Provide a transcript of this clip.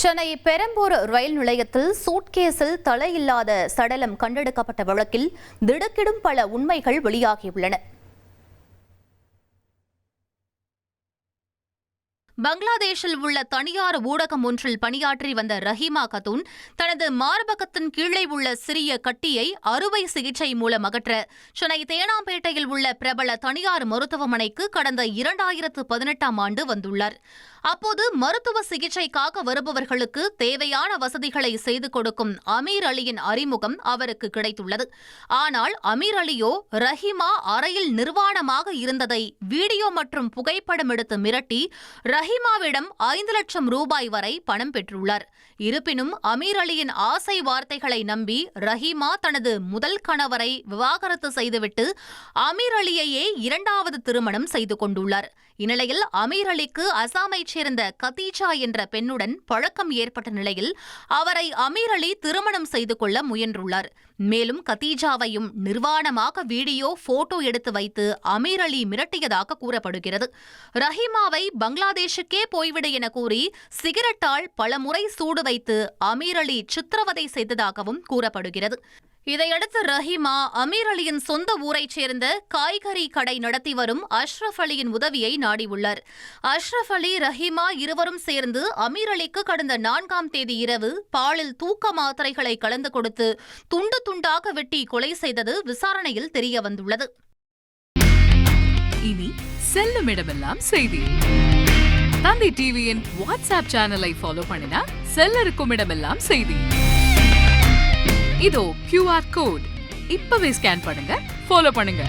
சென்னை பெரம்பூர் ரயில் நிலையத்தில் சூட்கேஸில் தலையில்லாத சடலம் கண்டெடுக்கப்பட்ட வழக்கில் திடுக்கிடும் பல உண்மைகள் வெளியாகியுள்ளன. பங்களாதேஷில் உள்ள தனியார் ஊடகம் ஒன்றில் பணியாற்றி வந்த ரஹீமா கத்தூன் தனது மார்பகத்தின் கீழே உள்ள சிறிய கட்டியை அறுவை சிகிச்சை மூலம் அகற்ற சென்னை தேனாம்பேட்டையில் உள்ள பிரபல தனியார் மருத்துவமனைக்கு கடந்த 2018ஆம் ஆண்டு வந்துள்ளார். அப்போது மருத்துவ சிகிச்சைக்காக வருபவர்களுக்கு தேவையான வசதிகளை செய்து கொடுக்கும் அமீர் அலியின் அறிமுகம் அவருக்கு கிடைத்துள்ளது. ஆனால் அமீர் அலியோ ரஹீமா அறையில் நிர்வாணமாக இருந்ததை வீடியோ மற்றும் புகைப்படம் எடுத்து மிரட்டி ரஹீமாவிடம் 5 லட்சம் ரூபாய் வரை பணம் பெற்றுள்ளார். இருப்பினும் அமீர் அலியின் ஆசை வார்த்தைகளை நம்பி ரஹீமா தனது முதல் கணவரை விவாகரத்து செய்துவிட்டு அமீர் அலியையே 2வது திருமணம் செய்து கொண்டுள்ளார். இந்நிலையில் அமீர் அலிக்கு அசாமைச் சேர்ந்த கதீஜா என்ற பெண்ணுடன் பழக்கம் ஏற்பட்ட நிலையில் அவரை அமீர் அலி திருமணம் செய்து கொள்ள முயன்றுள்ளார். மேலும் கதீஜாவையும் நிர்வாணமாக வீடியோ போட்டோ எடுத்து வைத்து அமீர் அலி மிரட்டியதாக கூறப்படுகிறது. ரஹீமாவை பங்களாதேஷுக்கே போய்விடு என கூறி சிகரெட்டால் பலமுறை சூடு வைத்து அமீர் அலி சித்திரவதை செய்ததாகவும் கூறப்படுகிறது. இதையடுத்து ரஹீமா அமீர் அலியின் சொந்த ஊரைச் சேர்ந்த காய்கறி கடை நடத்தி வரும் அஷ்ரஃப் அலியின் உதவியை நாடியுள்ளார். அஷ்ரஃப் அலி ரஹீமா இருவரும் சேர்ந்து அமீர் அலிக்கு கடந்த 4ஆம் தேதி இரவு பாலில் தூக்க மாத்திரைகளை கலந்து கொடுத்து துண்டு துண்டாக வெட்டி கொலை செய்தது விசாரணையில் தெரியவந்துள்ளது. இனி செல்லும் இடமெல்லாம் செய்தி. தந்தி டிவியின் வாட்ஸ்அப் சேனலை ஃபாலோ பண்ணினா செல்ல இருக்கும் இடமெல்லாம் செய்தி. இதோ QR கோட் இப்பவே ஸ்கேன் பண்ணுங்க, ஃபாலோ பண்ணுங்க.